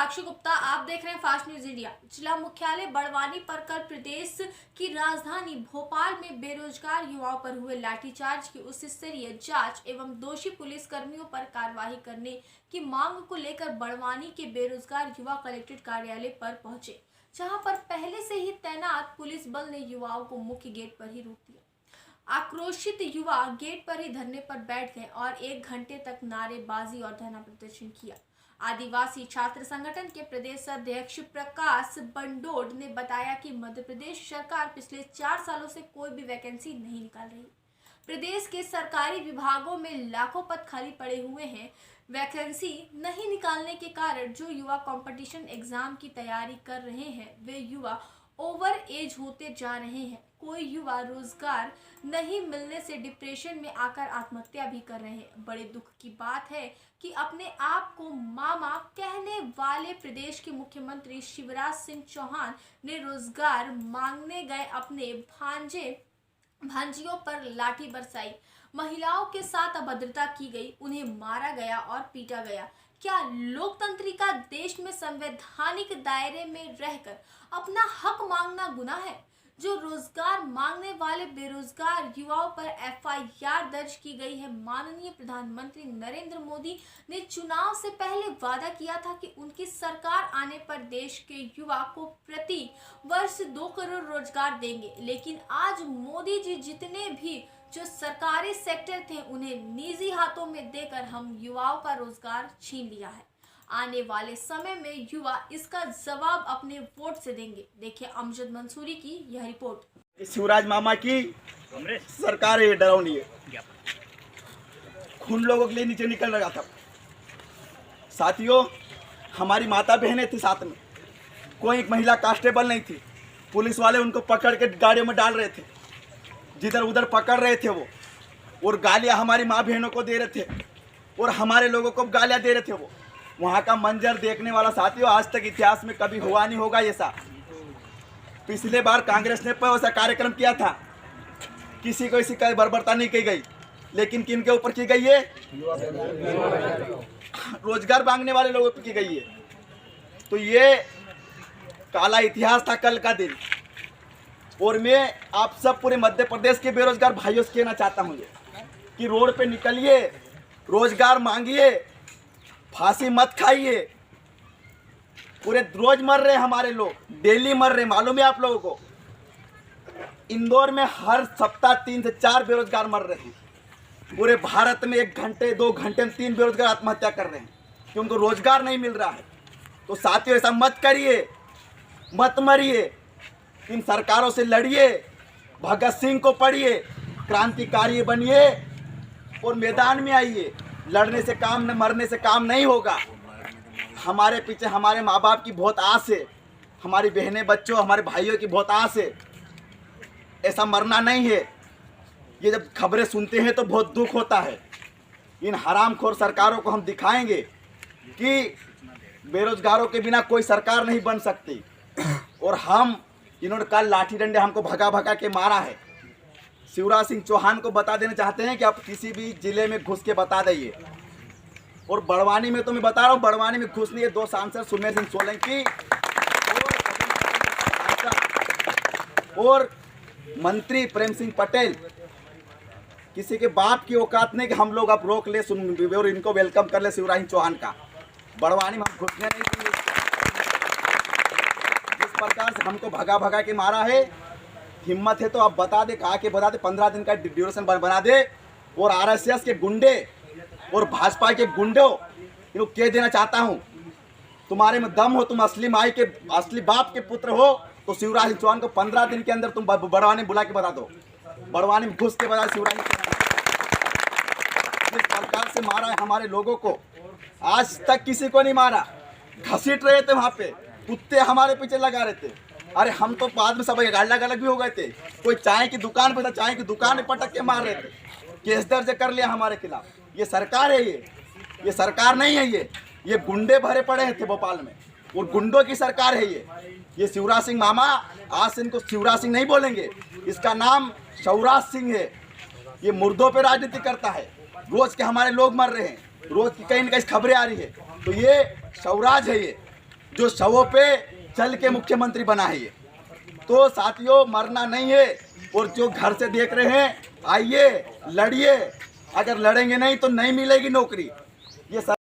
साक्षी गुप्ता, आप देख रहे हैं फास्ट न्यूज इंडिया। जिला मुख्यालय बड़वानी पर कल प्रदेश की राजधानी भोपाल में बेरोजगार युवाओं पर हुए लाठीचार्ज की उच्च स्तरीय जांच एवं दोषी पुलिस कर्मियों पर कार्रवाई करने की मांग को लेकर बड़वानी के बेरोजगार युवा कलेक्ट्रेट कार्यालय पर पहुंचे, जहां पर पहले से ही तैनात पुलिस बल ने युवाओं को मुख्य गेट पर ही रोक दिया। आक्रोशित युवा गेट पर ही धरने पर बैठ गए और 1 घंटे तक नारेबाजी और धरना प्रदर्शन किया। आदिवासी छात्र संगठन के प्रदेश अध्यक्ष प्रकाश बंडोड ने बताया कि मध्य प्रदेश सरकार पिछले 4 सालों से कोई भी वैकेंसी नहीं निकाल रही। प्रदेश के सरकारी विभागों में लाखों पद खाली पड़े हुए हैं। वैकेंसी नहीं निकालने के कारण जो युवा कंपटीशन एग्जाम की तैयारी कर रहे हैं वे युवा ओवर एज होते जा रहे हैं। कोई युवा रोजगार नहीं मिलने से डिप्रेशन में आकर आत्महत्या भी कर रहे हैं। बड़े दुख की बात है कि अपने आप को मामा कहने वाले प्रदेश के मुख्यमंत्री शिवराज सिंह चौहान ने रोजगार मांगने गए अपने भांजियों पर लाठी बरसाई। महिलाओं के साथ अभद्रता की गई, उन्हें मारा गया और पीटा गया। क्या लोकतंत्रिका देश में संवैधानिक दायरे में रहकर अपना हक मांगना गुनाह है? जो रोजगार मांगने वाले बेरोजगार युवाओं पर FIR दर्ज की गई है। माननीय प्रधानमंत्री नरेंद्र मोदी ने चुनाव से पहले वादा किया था कि उनकी सरकार आने पर देश के युवा को प्रति वर्ष 2 करोड़ रोजगार देंगे, लेकिन आज मोदी जी जितने भी जो सरकारी सेक्टर थे उन्हें निजी हाथों में देकर हम युवाओं का रोजगार छीन लिया है। आने वाले समय में युवा इसका जवाब अपने वोट से देंगे। देखिए अमजद मंसूरी की यह रिपोर्ट। शिवराज मामा की सरकार है, डरावनी है। खून लोगों के लिए नीचे निकल रहा था। साथियों, हमारी माता बहनें थी साथ में, कोई एक महिला कांस्टेबल नहीं थी। पुलिस वाले उनको पकड़ के गाड़ियों में डाल रहे थे, जिधर उधर पकड़ रहे थे वो, और गालियां हमारी माँ बहनों को दे रहे थे और हमारे लोगों को गालियां दे रहे थे वो। वहाँ का मंजर देखने वाला साथियों आज तक इतिहास में कभी हुआ नहीं होगा ऐसा। पिछले बार कांग्रेस ने ऐसा कार्यक्रम किया था, किसी को इसी का बर्बरता नहीं की गई, लेकिन किन के ऊपर की गई है? रोजगार मांगने वाले लोगों पर की गई है। तो ये काला इतिहास था कल का दिन। और मैं आप सब पूरे मध्य प्रदेश के बेरोजगार भाइयों से कहना चाहता हूँ कि रोड पे निकलिए, रोजगार मांगिए, फांसी मत खाइए। पूरे रोज मर रहे हमारे लोग, डेली मर रहे। मालूम है आप लोगों को, इंदौर में हर सप्ताह 3 से 4 बेरोजगार मर रहे हैं। पूरे भारत में 1 घंटे 2 घंटे में 3 बेरोजगार आत्महत्या कर रहे हैं कि उनको रोजगार नहीं मिल रहा है। तो साथियों, ऐसा मत करिए, मत मरिए, इन सरकारों से लड़िए, भगत सिंह को पढ़िए, क्रांतिकारी बनिए और मैदान में आइए। लड़ने से काम न, मरने से काम नहीं होगा। हमारे पीछे हमारे माँ बाप की बहुत आस है, हमारी बहनें बच्चों हमारे भाइयों की बहुत आस है। ऐसा मरना नहीं है। ये जब खबरें सुनते हैं तो बहुत दुख होता है। इन हरामखोर सरकारों को हम दिखाएंगे कि बेरोजगारों के बिना कोई सरकार नहीं बन सकती। और हम, इन्होंने कल लाठी डंडे हमको भगा भगा के मारा है। शिवराज सिंह चौहान को बता देना चाहते हैं कि आप किसी भी जिले में घुस के बता दीजिए। और बड़वानी में तो मैं बता रहा हूँ, बड़वानी में घुसनी है 2 सांसद सुमेर सिंह सोलंकी और मंत्री प्रेम सिंह पटेल। किसी के बाप की औकात नहीं कि हम लोग आप रोक ले सुन और इनको वेलकम कर ले शिवराज सिंह चौहान का। बड़वानी में हम घुसने नहीं देंगे। जिस प्रकार से हमको भगा भगा के मारा है, हिम्मत है तो आप बता दे, कहा के बता दे, 15 दिन का ड्यूरेशन बना दे। और RSS के गुंडे और भाजपा के गुंडों इनको कह देना चाहता हूँ, तुम्हारे में दम हो, तुम असली माई के असली बाप के पुत्र हो, तो शिवराज सिंह चौहान को 15 दिन के अंदर तुम बड़वानी बुला के बता दो। बड़वानी में घुस के बता शिवराज सिंह जिस प्रकार से मारा है हमारे लोगों को, आज तक किसी को नहीं मारा। घसीट रहे थे वहाँ पे, कुत्ते हमारे पीछे लगा रहे थे। अरे हम तो बाद में सब अलग अलग भी हो गए थे। कोई चाय की दुकान पे था, चाय की दुकान में पटक के मार रहे थे। केस दर्ज कर लिया हमारे खिलाफ। ये सरकार है, ये सरकार नहीं है। ये गुंडे भरे पड़े थे भोपाल में, और गुंडों की सरकार है ये शिवराज सिंह मामा, आज से इनको शिवराज सिंह नहीं बोलेंगे, इसका नाम शौराज सिंह है। ये मुर्दों पे राजनीति करता है। रोज के हमारे लोग मर रहे हैं, रोज की कहीं न कहीं खबरें आ रही है। तो ये शौराज है, जो शवों पे चल के मुख्यमंत्री बना है ये। तो साथियों, मरना नहीं है। और जो घर से देख रहे हैं, आइए लड़िए, अगर लड़ेंगे नहीं तो नहीं मिलेगी नौकरी। ये सब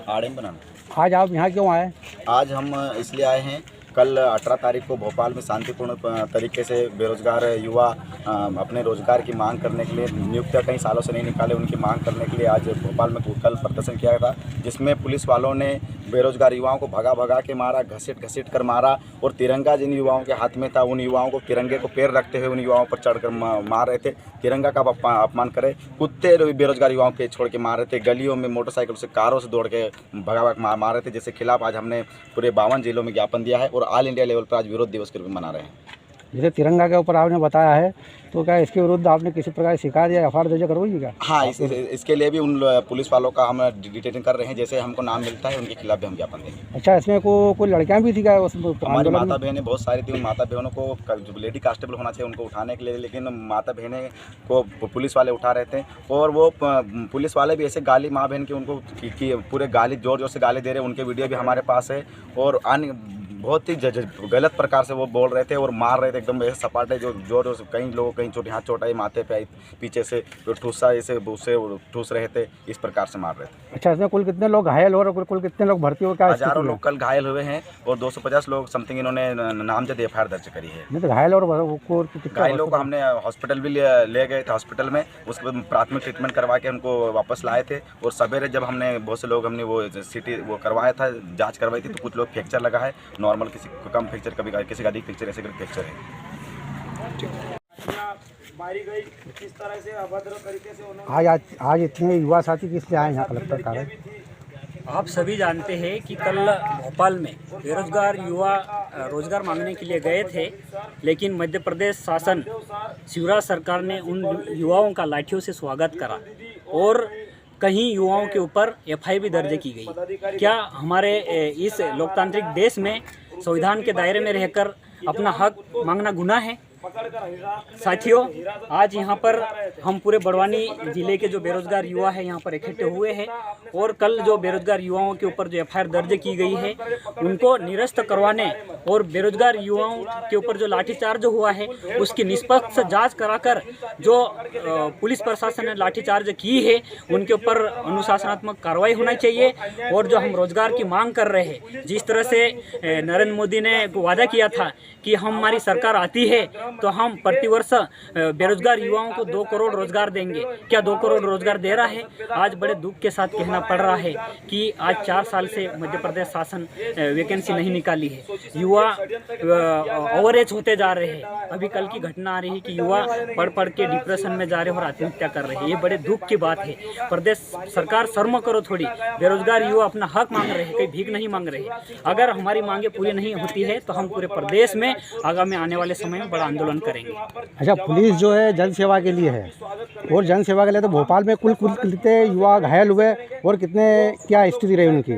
आड़े बनाना। आज आप यहाँ क्यों आए? आज हम इसलिए आए हैं, कल 18 तारीख को भोपाल में शांतिपूर्ण तरीके से बेरोजगार युवा अपने रोजगार की मांग करने के लिए, नियुक्तियाँ कई सालों से नहीं निकाले, उनकी मांग करने के लिए आज भोपाल में कल प्रदर्शन किया था, जिसमें पुलिस वालों ने बेरोजगार युवाओं को भगा भगा के मारा, घसीट कर मारा, और तिरंगा जिन युवाओं के हाथ में था उन युवाओं को, तिरंगे को पैर रखते हुए उन युवाओं पर चढ़कर मार रहे थे। तिरंगा का अपमान करे, कुत्ते बेरोजगार युवाओं के छोड़ के मार रहे थे, गलियों में मोटरसाइकिल से, कारों से दौड़ के भगा मार रहे थे, जिसके खिलाफ आज हमने पूरे 52 जिलों में ज्ञापन दिया है और ऑल इंडिया लेवल पर आज विरोध दिवस के रूप में मना रहे हैं। जैसे तिरंगा के ऊपर आपने बताया है, तो क्या इसके विरुद्ध आपने किसी प्रकार की शिकायत या एफआईआर दर्ज करवाई क्या? हाँ, इसके लिए भी उन पुलिस वालों का हम डिटेक्शन कर रहे हैं, जैसे हमको नाम मिलता है उनके खिलाफ भी हम ज्ञापन देंगे। अच्छा, इसमें कोई लड़कियां भी थी क्या? हमारी माता बहनें बहुत सारी थी, उन माता बहनों को लेडी कांस्टेबल होना चाहिए उनको उठाने के लिए, लेकिन माता बहनें को पुलिस वाले उठा रहे थे, और वो पुलिस वाले भी ऐसे गाली माँ बहन की उनको की पूरे गाली जोर जोर से गाली दे रहे हैं। उनके वीडियो भी हमारे पास है, और अन्य बहुत ही गलत प्रकार से वो बोल रहे थे और मार रहे थे, एकदम ऐसे सपाटे जो जोर से, कई लोगों कहीं चोट हाथ चोट आई, माथे पे आई, पीछे से ठूसा ऐसे उससे ठूस रहे थे, इस प्रकार से मार रहे थे। अच्छा, इसमें कुल कितने लोग घायल हो रहे हैं, कुल कितने लोग भर्ती हो? क्या हजारों लोग कल घायल हुए हैं और 250 लोग समथिंग इन्होंने नामजद एफआईआर दर्ज करी है। नहीं तो घायल घायलों को हमने हॉस्पिटल भी ले गए थे, हॉस्पिटल में उसके बाद प्राथमिक ट्रीटमेंट करवा के उनको वापस लाए थे, और सवेरे जब हमने बहुत से लोग हमने वो सिटी वो करवाया था, जांच करवाई थी, तो कुछ लोग फ्रैक्चर लगा है, नॉर्मल किसी को कम फ्रैक्चर, कभी किसी का अधिक फ्रैक्चर, ऐसे करके फ्रैक्चर है। मारी गई, किस तरह से अभद्र तरीके से उन्होंने आज इतने युवा साथी किस लिए आए यहाँ कलेक्टर कार्यालय? आप सभी जानते हैं कि कल भोपाल में बेरोजगार युवा रोजगार मांगने के लिए गए थे, लेकिन मध्य प्रदेश शासन, शिवराज सरकार ने उन युवाओं का लाठियों से स्वागत करा और कहीं युवाओं के ऊपर एफआईआर भी दर्ज की गई। क्या हमारे इस लोकतांत्रिक देश में संविधान के दायरे में रहकर अपना हक मांगना गुनाह है? साथियों, आज यहाँ पर हम पूरे बड़वानी जिले के जो बेरोजगार युवा है यहाँ पर इकट्ठे हुए हैं, और कल जो बेरोजगार युवाओं के ऊपर जो एफआईआर दर्ज की गई है उनको निरस्त करवाने और बेरोजगार युवाओं के ऊपर जो लाठीचार्ज हुआ है उसकी निष्पक्ष जांच कराकर जो पुलिस प्रशासन ने लाठीचार्ज की है उनके ऊपर अनुशासनात्मक कार्रवाई होना चाहिए। और जो हम रोजगार की मांग कर रहे हैं, जिस तरह से नरेंद्र मोदी ने वादा किया था कि हमारी सरकार आती है तो हम प्रतिवर्ष बेरोजगार युवाओं को 2 करोड़ रोजगार देंगे, क्या 2 करोड़ रोजगार दे रहा है? आज बड़े दुख के साथ कहना पड़ रहा है कि आज 4 साल से मध्य प्रदेश शासन वैकेंसी नहीं निकाली है। युवा ओवरएज होते जा रहे हैं। अभी कल की घटना आ रही है कि युवा पढ़ के डिप्रेशन में जा रहे हैं और आत्महत्या कर रहे हैं। ये बड़े दुख की बात है। प्रदेश सरकार शर्म करो थोड़ी, बेरोजगार युवा अपना हक मांग रहे हैं, कोई भीख नहीं मांग रहे। अगर हमारी मांगे पूरी नहीं होती है तो हम पूरे प्रदेश में आगामी आने वाले समय में बड़ा आंदोलन करेंगे। अच्छा, पुलिस जो है जन सेवा के लिए है, और जन सेवा के लिए तो भोपाल में कुल कितने युवा घायल हुए और कितने, क्या स्थिति रही उनकी?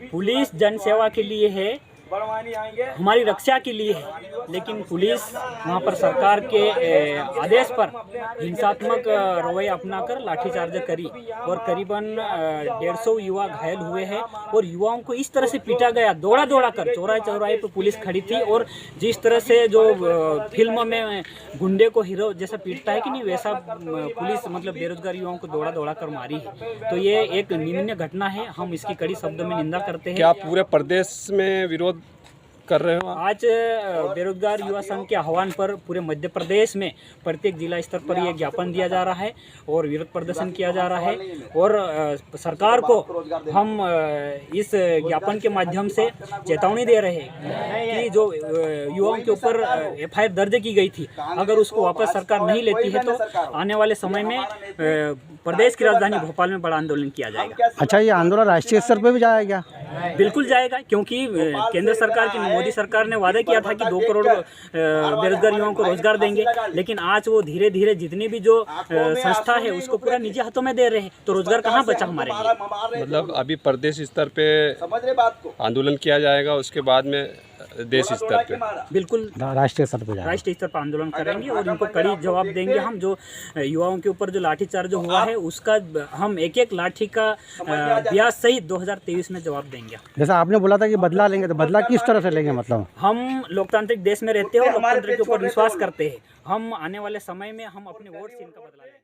पुलिस जन सेवा के लिए है, हमारी रक्षा के लिए है, लेकिन पुलिस वहाँ पर सरकार के आदेश पर हिंसात्मक रवैया अपनाकर लाठीचार्ज करी और करीबन 150 युवा घायल हुए हैं। और युवाओं को इस तरह से पीटा गया, दौड़ा कर, चौराहे पर पुलिस खड़ी थी, और जिस तरह से जो फिल्म में गुंडे को हीरो जैसा पीटता है कि नहीं, वैसा पुलिस मतलब बेरोजगार युवाओं को दौड़ा कर मारी है। तो ये एक निंदनीय घटना है, हम इसकी कड़ी शब्दों में निंदा करते हैं। क्या पूरे प्रदेश में विरोध कर रहे हो? आज बेरोजगार युवा संघ के आह्वान पर पूरे मध्य प्रदेश में प्रत्येक जिला स्तर पर यह ज्ञापन दिया जा रहा है और विरोध प्रदर्शन किया जा रहा है। और सरकार को हम इस ज्ञापन के माध्यम से चेतावनी दे रहे हैं कि जो युवाओं के ऊपर एफआईआर दर्ज की गई थी, अगर उसको वापस सरकार नहीं लेती है तो आने वाले समय में प्रदेश की राजधानी भोपाल में बड़ा आंदोलन किया जाएगा। अच्छा, ये आंदोलन राष्ट्रीय स्तर पर भी जाएगा? बिल्कुल जाएगा, क्योंकि केंद्र सरकार की, मोदी सरकार ने वादा किया था कि 2 करोड़ बेरोजगार युवाओं को रोजगार देंगे, लेकिन आज वो धीरे धीरे जितनी भी जो संस्था है उसको पूरा निजी हाथों में दे रहे हैं, तो रोजगार कहाँ बचा हमारे लिए? मतलब अभी प्रदेश स्तर पे आंदोलन किया जाएगा, उसके बाद में देश स्तर पे। बिल्कुल राष्ट्रीय स्तर पर जाएगा। राष्ट्रीय स्तर पर आंदोलन करेंगे और इनको कड़ी जवाब देंगे। हम जो युवाओं के ऊपर जो लाठीचार्ज हुआ है उसका हम एक एक लाठी का ब्याज सहित 2023 में जवाब देंगे। जैसा आपने बोला था कि बदला लेंगे, तो बदला किस तरह से लेंगे? मतलब हम लोकतांत्रिक देश में रहते हैं और लोकतंत्र के ऊपर विश्वास करते हैं। हम आने वाले समय में हम अपने वोट से इनका बदला लेंगे।